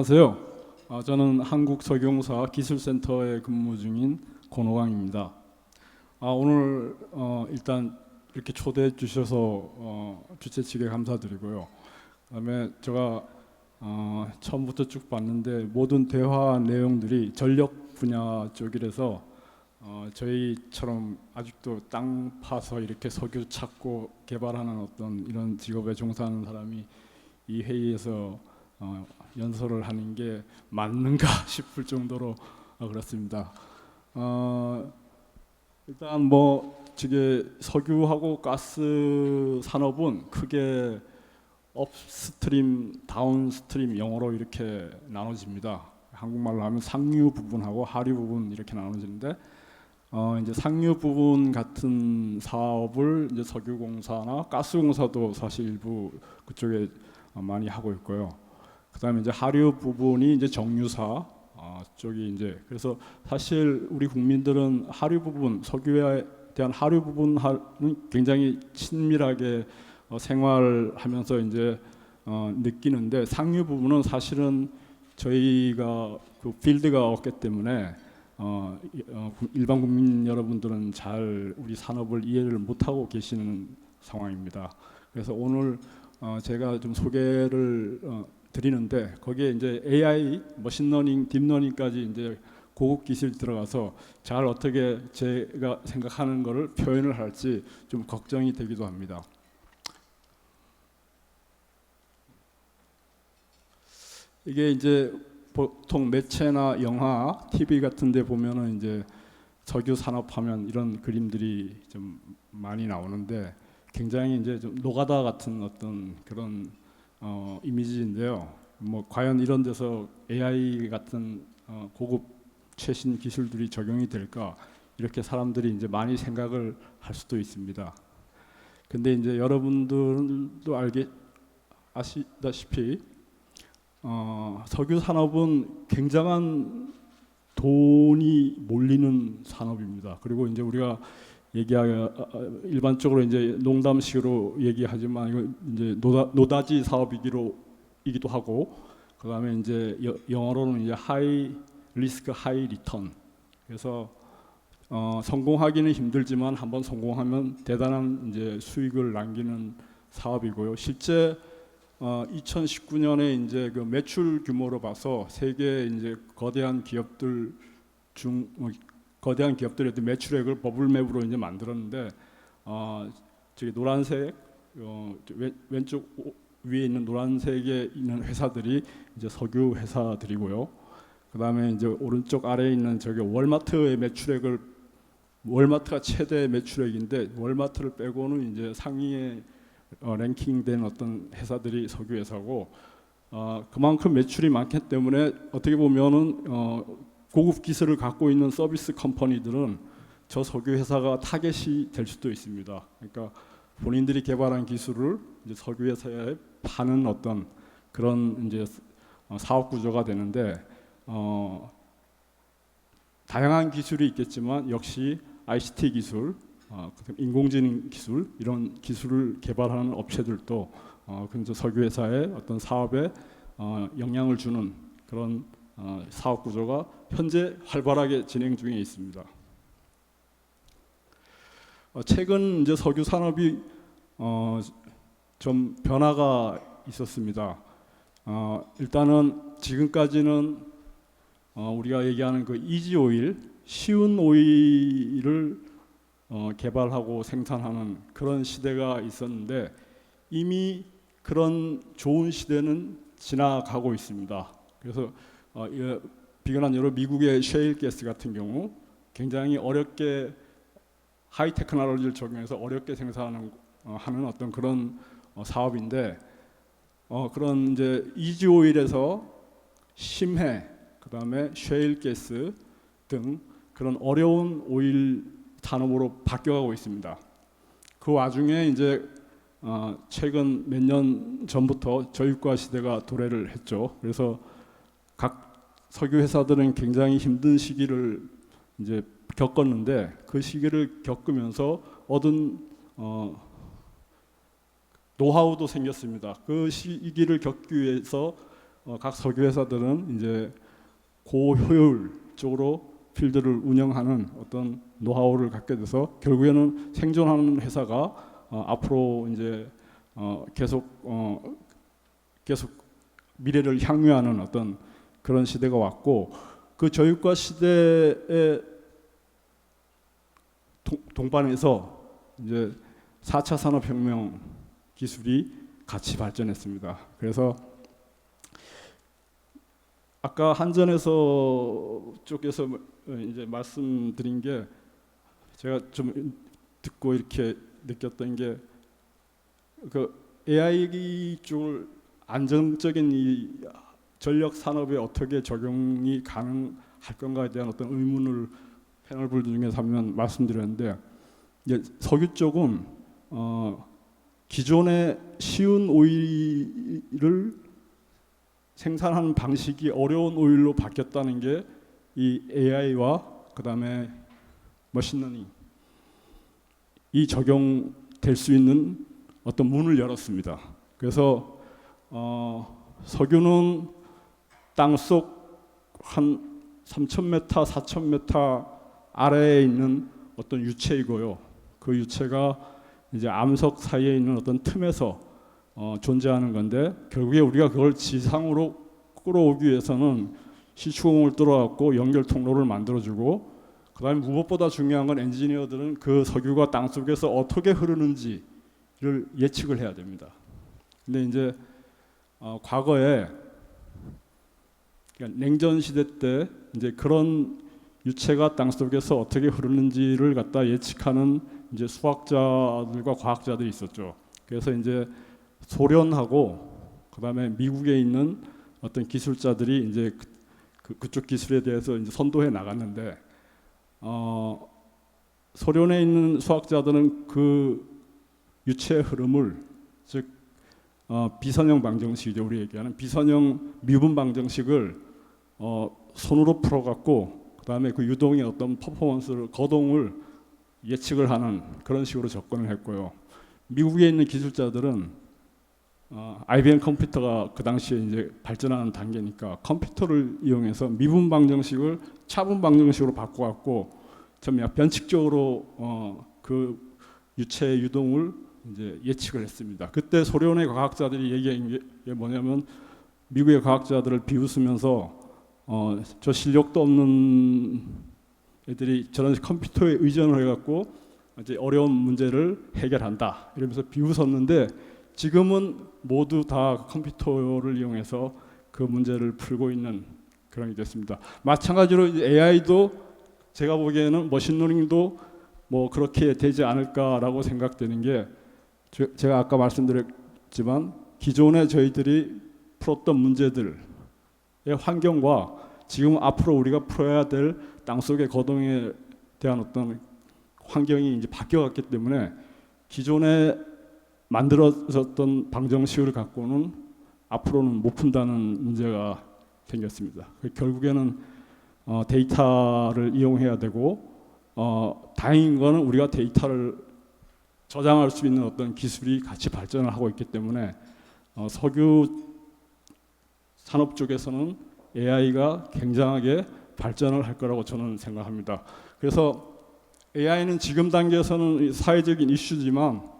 안녕하세요. 저는 한국석유공사 기술센터에 근무 중인 권호광입니다. 오늘 일단 이렇게 초대해 주셔서 주최 측에 감사드리고요. 그다음에 제가 처음부터 쭉 봤는데 모든 대화 내용들이 전력 분야 쪽이라서 저희처럼 아직도 땅 파서 이렇게 석유 찾고 개발하는 어떤 이런 직업에 종사하는 사람이 이 회의에서 연설을 하는 게 맞는가 싶을 정도로 그렇습니다. 일단 뭐 저게 석유하고 가스 산업은 크게 업스트림, 다운스트림 영어로 이렇게 나눠집니다. 한국말로 하면 상류 부분하고 하류 부분 이렇게 나눠지는데 이제 상류 부분 같은 사업을 이제 석유공사나 가스공사도 사실 일부 그쪽에 많이 하고 있고요. 그다음에 이제 하류 부분이 이제 정유사 쪽이 이제 그래서 사실 우리 국민들은 하류 부분 석유에 대한 하류 부분은 굉장히 친밀하게 생활하면서 이제 느끼는데 상류 부분은 사실은 저희가 그 필드가 없기 때문에 일반 국민 여러분들은 잘 우리 산업을 이해를 못하고 계시는 상황입니다. 그래서 오늘 제가 좀 소개를 드리는데 거기에 이제 AI, 머신러닝, 딥러닝까지 이제 고급 기술이 들어가서 잘 어떻게 제가 생각하는 것을 표현을 할지 좀 걱정이 되기도 합니다. 이게 이제 보통 매체나 영화, TV 같은 데 보면은 이제 석유 산업하면 이런 그림들이 좀 많이 나오는데 굉장히 이제 좀 노가다 같은 어떤 그런 이미지인데요. 뭐 과연 이런 데서 AI 같은 고급 최신 기술들이 적용이 될까 이렇게 사람들이 이제 많이 생각을 할 수도 있습니다. 근데 이제 여러분들도 아시다시피 석유 산업은 굉장한 돈이 몰리는 산업입니다. 그리고 이제 우리가 일반적으로 이제 농담식으로 얘기하지만 이거 이제 노다지 사업이기도 하고 그다음에 이제 영어로는 이제 하이 리스크 하이 리턴. 그래서 성공하기는 힘들지만 한번 성공하면 대단한 이제 수익을 남기는 사업이고요. 실제 2019년에 이제 그 매출 규모로 봐서 세계 이제 거대한 기업들의 매출액을 버블맵으로 이제 만들었는데 저기 노란색 왼쪽 위에 있는 노란색에 있는 회사들이 이제 석유 회사들이고요. 그다음에 이제 오른쪽 아래에 있는 저기 월마트의 매출액을 월마트가 최대 매출액인데 월마트를 빼고는 이제 상위에 랭킹된 어떤 회사들이 석유 회사고 그만큼 매출이 많기 때문에 어떻게 보면은 고급 기술을 갖고 있는 서비스 컴퍼니들은 저 석유 회사가 타겟이 될 수도 있습니다. 그러니까 본인들이 개발한 기술을 이제 석유 회사에 파는 어떤 그런 이제 사업 구조가 되는데 다양한 기술이 있겠지만 역시 ICT 기술, 인공지능 기술 이런 기술을 개발하는 업체들도 근저 석유 회사의 어떤 사업에 영향을 주는 그런 사업 구조가 현재 활발하게 진행 중에 있습니다. 최근 이제 석유 산업이 좀 변화가 있었습니다. 일단은 지금까지는 우리가 얘기하는 그 이지 오일, 쉬운 오일을 개발하고 생산하는 그런 시대가 있었는데 이미 그런 좋은 시대는 지나가고 있습니다. 그래서 비근한 여러 미국의 셰일 가스 같은 경우 굉장히 어렵게 하이 테크놀로지를 적용해서 어렵게 생산하는 하는 어떤 그런 사업인데 그런 이제 이지 오일에서 심해 그다음에 셰일 가스 등 그런 어려운 오일 산업으로 바뀌어가고 있습니다. 그 와중에 이제 최근 몇 년 전부터 저유가 시대가 도래를 했죠. 그래서 각 석유 회사들은 굉장히 힘든 시기를 이제 겪었는데 그 시기를 겪으면서 얻은 노하우도 생겼습니다. 그 시기를 겪기 위해서 각 석유 회사들은 이제 고효율적으로 필드를 운영하는 어떤 노하우를 갖게 돼서 결국에는 생존하는 회사가 앞으로 이제 계속 미래를 향유하는 어떤 그런 시대가 왔고, 그 저유가 시대의 동반해서 이제 4차 산업혁명 기술이 같이 발전했습니다. 그래서 아까 한전에서 쪽에서 이제 말씀드린 게 제가 좀 듣고 이렇게 느꼈던 게, 그 AI 쪽을 안정적인 이 전력 산업에 어떻게 적용이 가능할 건가에 대한 어떤 의문을 패널 분들 중에서 한번 말씀드렸는데, 이제 석유 쪽은 기존의 쉬운 오일을 생산하는 방식이 어려운 오일로 바뀌었다는 게 이 AI와 그다음에 머신러닝 이 적용될 수 있는 어떤 문을 열었습니다. 그래서 석유는 땅속 한 3,000m, 4,000m 아래에 있는 어떤 유체이고요. 그 유체가 이제 암석 사이에 있는 어떤 틈에서 존재하는 건데, 결국에 우리가 그걸 지상으로 끌어오기 위해서는 시추공을 뚫어갖고 연결 통로를 만들어주고, 그다음에 무엇보다 중요한 건 엔지니어들은 그 석유가 땅 속에서 어떻게 흐르는지를 예측을 해야 됩니다. 근데 이제 과거에 그러니까 냉전 시대 때 이제 그런 유체가 땅 속에서 어떻게 흐르는지를 갖다 예측하는 이제 수학자들과 과학자들이 있었죠. 그래서 이제 소련하고 그다음에 미국에 있는 어떤 기술자들이 이제 그쪽 기술에 대해서 이제 선도해 나갔는데, 소련에 있는 수학자들은 그 유체의 흐름을, 즉 비선형 방정식이죠. 우리 얘기하는 비선형 미분 방정식을 손으로 풀어갖고 그다음에 그 유동의 어떤 퍼포먼스를, 거동을 예측을 하는 그런 식으로 접근을 했고요. 미국에 있는 기술자들은 IBM 컴퓨터가 그 당시에 이제 발전하는 단계니까 컴퓨터를 이용해서 미분 방정식을 차분 방정식으로 바꿔갖고 좀 변칙적으로 그 유체의 유동을 이제 예측을 했습니다. 그때 소련의 과학자들이 얘기한 게 뭐냐면, 미국의 과학자들을 비웃으면서 저 실력도 없는 애들이 저런 컴퓨터에 의존을 해갖고 이제 어려운 문제를 해결한다 이러면서 비웃었는데, 지금은 모두 다 컴퓨터를 이용해서 그 문제를 풀고 있는 그런 게 됐습니다. 마찬가지로 AI도 제가 보기에는 머신러닝도 뭐 그렇게 되지 않을까라고 생각되는 게, 제가 아까 말씀드렸지만 기존에 저희들이 풀었던 문제들의 환경과 지금 앞으로 우리가 풀어야 될 땅속의 거동에 대한 어떤 환경이 이제 바뀌어갔기 때문에 기존에 만들어졌던 방정식을 갖고는 앞으로는 못 푼다는 문제가 생겼습니다. 결국에는 데이터를 이용해야 되고, 다행인 거는 우리가 데이터를 저장할 수 있는 어떤 기술이 같이 발전을 하고 있기 때문에 석유 산업 쪽에서는 AI가 굉장하게 발전을 할 거라고 저는 생각합니다. 그래서 AI는 지금 단계에서는 사회적인 이슈지만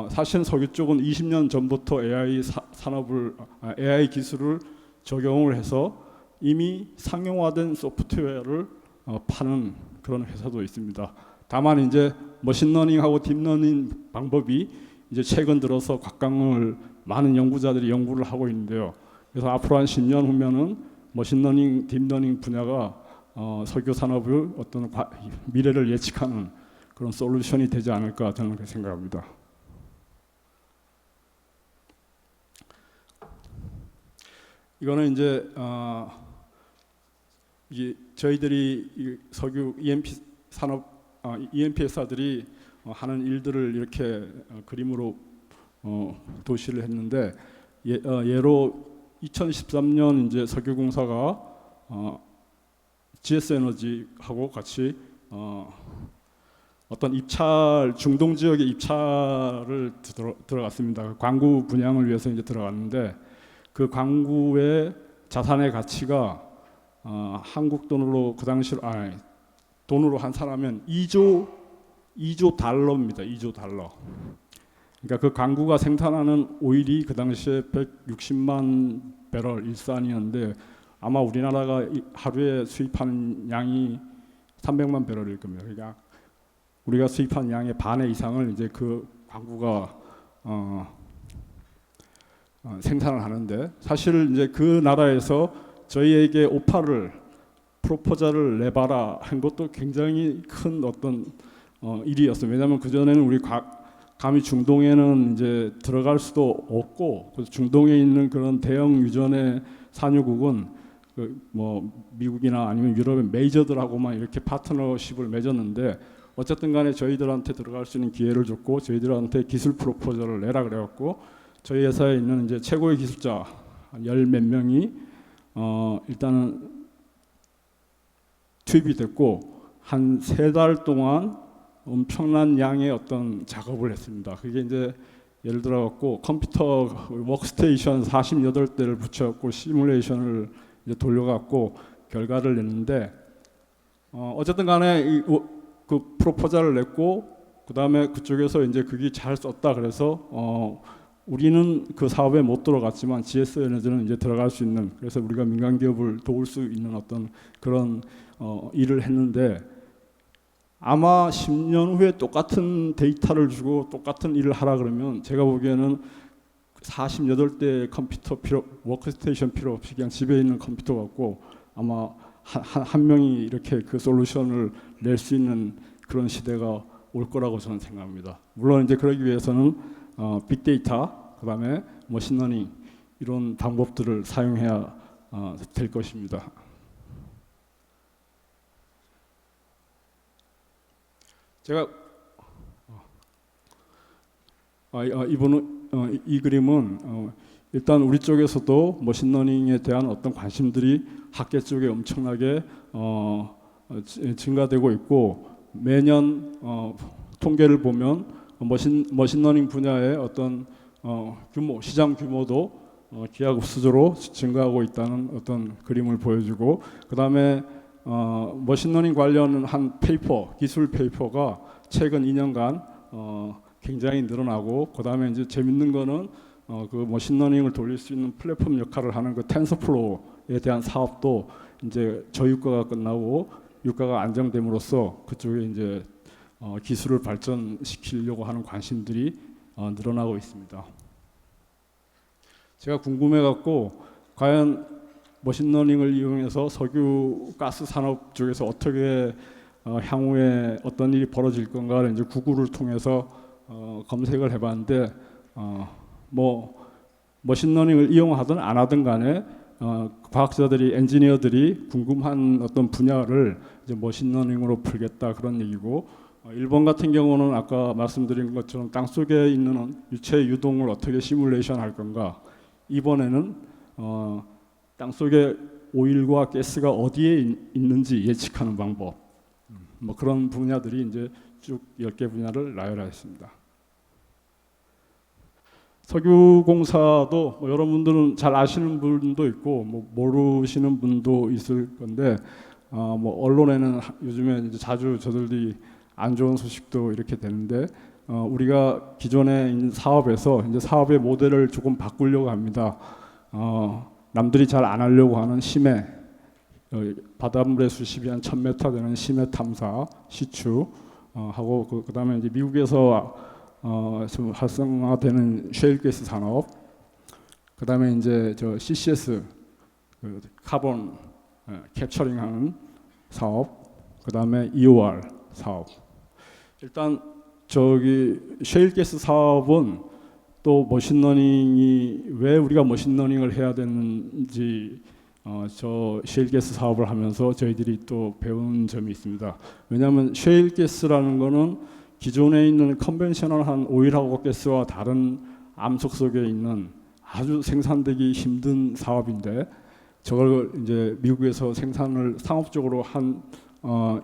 사실은 석유 쪽은 20년 전부터 AI 기술을 적용을 해서 이미 상용화된 소프트웨어를 파는 그런 회사도 있습니다. 다만 이제 머신러닝하고 딥러닝 방법이 이제 최근 들어서 각광을 많은 연구자들이 연구를 하고 있는데요. 그래서 앞으로 한 10년 후면은 머신러닝, 딥러닝 분야가 석유 산업의 어떤 미래를 예측하는 그런 솔루션이 되지 않을까 저는 그렇게 생각합니다. 이거는 이제 이게 저희들이 석유 EMP 산업 EMP 회사들이 하는 일들을 이렇게 그림으로 도시를 했는데, 예로 2013년 이제 석유공사가 GS에너지하고 같이 어떤 입찰, 중동 지역의 입찰을 들어갔습니다. 광구 분양을 위해서 이제 들어갔는데, 그 광구의 자산의 가치가 한국 돈으로 그 당시 돈으로 환산하면 2조 달러입니다. 2조 달러. 그러니까 그 광구가 생산하는 오일이 그 당시에 160만 배럴 일산이었는데 아마 우리나라가 하루에 수입하는 양이 300만 배럴일 겁니다. 그러니까 우리가 수입한 양의 반의 이상을 이제 그 광구가 생산을 하는데, 사실 이제 그 나라에서 저희에게 오파를 프로포저를 내봐라 한 것도 굉장히 큰 어떤 일이었어요. 왜냐하면 그 전에는 우리 감히 중동에는 이제 들어갈 수도 없고, 중동에 있는 그런 대형 유전의 산유국은 뭐 미국이나 아니면 유럽의 메이저들하고만 이렇게 파트너십을 맺었는데, 어쨌든 간에 저희들한테 들어갈 수 있는 기회를 줬고 저희들한테 기술 프로포저를 내라 그래갖고 저희 회사에 있는 이제 최고의 기술자 열 몇 명이 일단은 투입이 됐고 한 3달 동안 엄청난 양의 어떤 작업을 했습니다. 그게 이제 예를 들어 갖고 컴퓨터 워크스테이션 48대를 붙여갖고 시뮬레이션을 이제 돌려갖고 결과를 냈는데, 어쨌든 간에 그 프로포저를 냈고 그 다음에 그쪽에서 이제 그게 잘 썼다 그래서 우리는 그 사업에 못 들어갔지만 GS 에너지는 이제 들어갈 수 있는, 그래서 우리가 민간 기업을 도울 수 있는 어떤 그런 일을 했는데, 아마 10년 후에 똑같은 데이터를 주고 똑같은 일을 하라 그러면 제가 보기에는 48대 컴퓨터 워크스테이션 필요 없이 그냥 집에 있는 컴퓨터 갖고 아마 한 명이 이렇게 그 솔루션을 낼 수 있는 그런 시대가 올 거라고 저는 생각합니다. 물론 이제 그러기 위해서는 빅데이터, 그다음에 머신러닝 이런 방법들을 사용해야 될 것입니다. 제가 이 그림은 일단 우리 쪽에서도 머신러닝에 대한 어떤 관심들이 학계 쪽에 엄청나게 증가되고 있고, 매년 통계를 보면 머신러닝 분야의 어떤 시장 규모도 기하급수적으로 증가하고 있다는 어떤 그림을 보여주고, 그 다음에 머신러닝 관련한 기술 페이퍼가 최근 2년간 굉장히 늘어나고, 그 다음에 이제 재밌는 거는 그 머신러닝을 돌릴 수 있는 플랫폼 역할을 하는 그 텐서플로우에 대한 사업도 이제 저유가가 끝나고 유가가 안정됨으로써 그쪽에 이제 기술을 발전시키려고 하는 관심들이 늘어나고 있습니다. 제가 궁금해갖고 과연 머신러닝을 이용해서 석유 가스 산업 쪽에서 어떻게 향후에 어떤 일이 벌어질 건가를 이제 구글을 통해서 검색을 해봤는데, 뭐 머신러닝을 이용하든 안 하든 간에 과학자들이, 엔지니어들이 궁금한 어떤 분야를 이제 머신러닝으로 풀겠다 그런 얘기고, 일본 같은 경우는 아까 말씀드린 것처럼 땅 속에 있는 유체 유동을 어떻게 시뮬레이션 할 건가, 이번에는 땅 속에 오일과 가스가 어디에 있는지 예측하는 방법, 뭐 그런 분야들이 이제 쭉 10개 분야를 나열하였습니다. 석유공사도 뭐 여러분들은 잘 아시는 분도 있고 뭐 모르시는 분도 있을 건데, 뭐 언론에는 요즘에 이제 자주 저들이 안 좋은 소식도 이렇게 되는데, 우리가 기존에 있는 사업에서 이제 사업의 모델을 조금 바꾸려고 합니다. 남들이 잘 안 하려고 하는 심해, 바닷물의 수심이 한 1000m 되는 심해 탐사, 시추 하고, 그다음에 이제 미국에서 좀 활성화되는 셰일가스 산업, 그다음에 이제 저 CCS 카본 캡처링하는 사업, 그다음에 EOR 사업. 일단 저기 셰일가스 사업은 또 머신러닝이 왜 우리가 머신러닝을 해야 되는지 저 셰일가스 사업을 하면서 저희들이 또 배운 점이 있습니다. 왜냐하면 셰일가스라는 거는 기존에 있는 컨벤셔널한 오일하고 가스와 다른 암석 속에 있는 아주 생산되기 힘든 사업인데, 저걸 이제 미국에서 생산을 상업적으로 한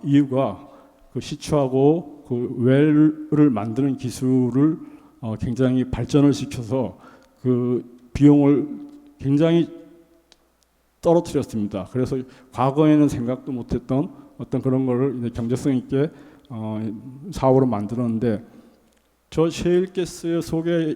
이유가 그 시추하고 그 웰을 만드는 기술을 굉장히 발전을 시켜서 그 비용을 굉장히 떨어뜨렸습니다. 그래서 과거에는 생각도 못했던 어떤 그런 거를 이제 경제성 있게 사업으로 만들었는데, 저 셰일가스 속에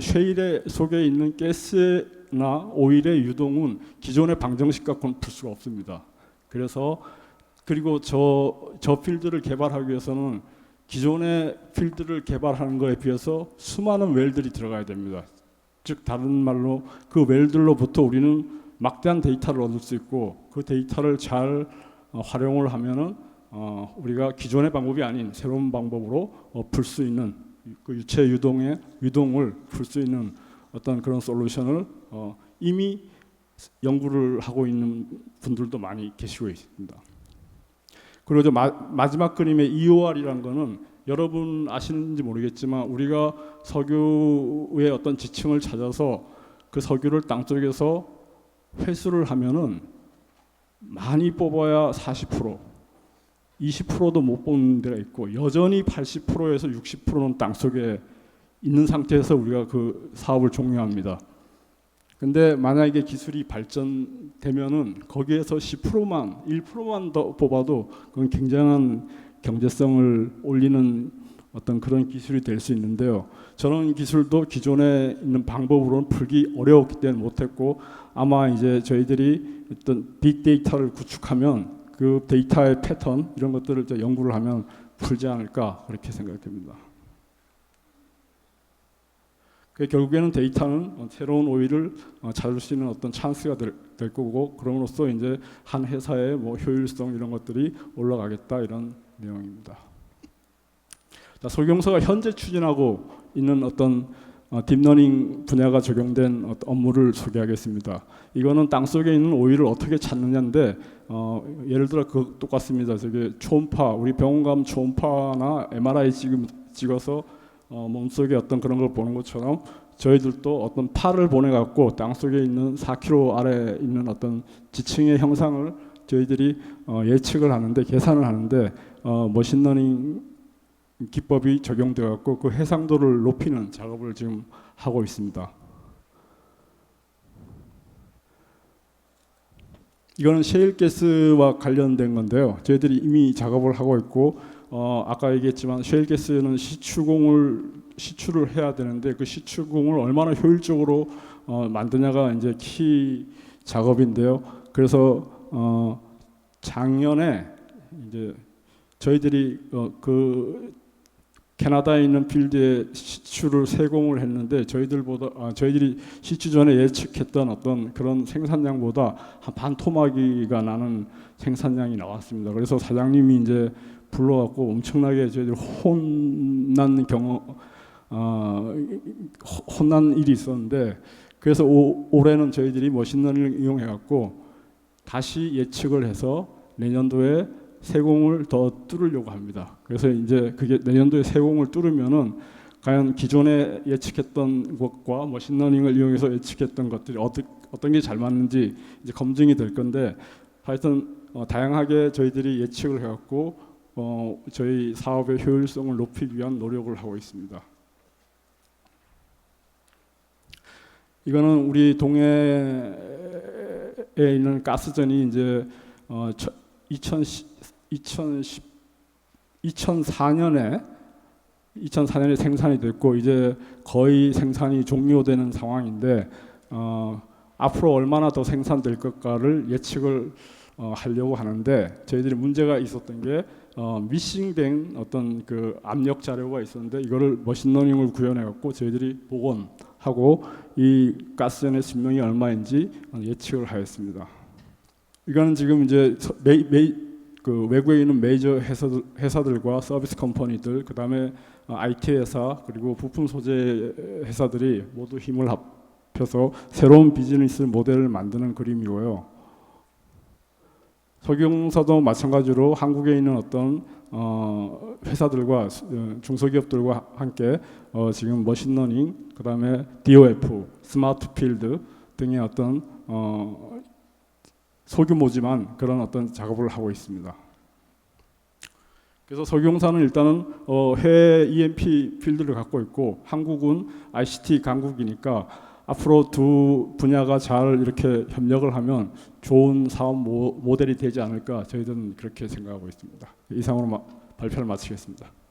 셰일의 속에 있는 가스나 오일의 유동은 기존의 방정식 갖고는 풀 수가 없습니다. 그리고 저 필드를 개발하기 위해서는 기존의 필드를 개발하는 것에 비해서 수많은 웰들이 들어가야 됩니다. 즉 다른 말로 그 웰들로부터 우리는 막대한 데이터를 얻을 수 있고, 그 데이터를 잘 활용을 하면은 우리가 기존의 방법이 아닌 새로운 방법으로 풀 수 있는, 그 유체 유동을 풀 수 있는 어떤 그런 솔루션을 이미 연구를 하고 있는 분들도 많이 계시고 있습니다. 그리고 마지막 그림의 EOR이라는 거는 여러분 아시는지 모르겠지만, 우리가 석유의 어떤 지층을 찾아서 그 석유를 땅속에서 회수를 하면은 많이 뽑아야 40%, 20%도 못 뽑는 데가 있고, 여전히 80%에서 60%는 땅속에 있는 상태에서 우리가 그 사업을 종료합니다. 근데 만약에 기술이 발전되면은 거기에서 10%만, 1%만 더 뽑아도 그건 굉장한 경제성을 올리는 어떤 그런 기술이 될 수 있는데요. 저런 기술도 기존에 있는 방법으로는 풀기 어려웠기 때문에 못했고, 아마 이제 저희들이 어떤 빅데이터를 구축하면 그 데이터의 패턴 이런 것들을 이제 연구를 하면 풀지 않을까, 그렇게 생각됩니다. 결국에는 데이터는 새로운 오일을 찾을 수 있는 어떤 찬스가 될 거고, 그럼으로써 이제 한 회사의 뭐 효율성 이런 것들이 올라가겠다, 이런 내용입니다. 자, 소경서가 현재 추진하고 있는 어떤 딥러닝 분야가 적용된 어떤 업무를 소개하겠습니다. 이거는 땅 속에 있는 오일을 어떻게 찾느냐인데, 예를 들어 그 똑같습니다. 저기 초음파, 우리 병원 가면 초음파나 MRI 찍어서 몸속에 어떤 그런 걸 보는 것처럼, 저희들도 어떤 팔을 보내갖고 땅 속에 있는 4km 아래에 있는 어떤 지층의 형상을 저희들이 예측을 하는데, 계산을 하는데 머신러닝 기법이 적용되어 갖고 그 해상도를 높이는 작업을 지금 하고 있습니다. 이거는 셰일가스와 관련된 건데요. 저희들이 이미 작업을 하고 있고, 아까 얘기했지만 셰일가스는 시추를 해야 되는데, 그 시추공을 얼마나 효율적으로 만드냐가 이제 키 작업인데요. 그래서 작년에 이제 저희들이 그 캐나다에 있는 필드에 시추를 세공을 했는데, 저희들이 시추 전에 예측했던 어떤 그런 생산량보다 한 반 토막이가 나는 생산량이 나왔습니다. 그래서 사장님이 이제 불러갖고 엄청나게 저희들 혼난 일이 있었는데, 그래서 올해는 저희들이 머신러닝을 이용해갖고 다시 예측을 해서 내년도에 세공을 더 뚫으려고 합니다. 그래서 이제 그게 내년도에 세공을 뚫으면은 과연 기존에 예측했던 것과 머신러닝을 이용해서 예측했던 것들이 어떤 게 잘 맞는지 이제 검증이 될 건데, 하여튼 다양하게 저희들이 예측을 해갖고 저희 사업의 효율성을 높이기 위한 노력을 하고 있습니다. 이거는 우리 동해에 있는 가스전이 이제 2004년에 생산이 됐고, 이제 거의 생산이 종료되는 상황인데, 앞으로 얼마나 더 생산될 것까를 예측을 하려고 하는데, 저희들이 문제가 있었던 게 미싱된 어떤 그 압력 자료가 있었는데, 이거를 머신러닝을 구현해 갖고 저희들이 복원하고 이 가스전의寿命이 얼마인지 예측을 하였습니다. 이거는 지금 이제 그 외국에 있는 메이저 회사들과 서비스 컴퍼니들, 그 다음에 IT 회사, 그리고 부품 소재 회사들이 모두 힘을 합해서 새로운 비즈니스 모델을 만드는 그림이고요. 석유공사도 마찬가지로 한국에 있는 어떤 회사들과 중소기업들과 함께 지금 머신러닝, 그 다음에 DOF, 스마트 필드 등의 어떤 소규모지만 그런 어떤 작업을 하고 있습니다. 그래서 석유공사는 일단은 해외 EMP 필드를 갖고 있고, 한국은 ICT 강국이니까 앞으로 두 분야가 잘 이렇게 협력을 하면 좋은 사업 모델이 되지 않을까 저희들은 그렇게 생각하고 있습니다. 이상으로 발표를 마치겠습니다.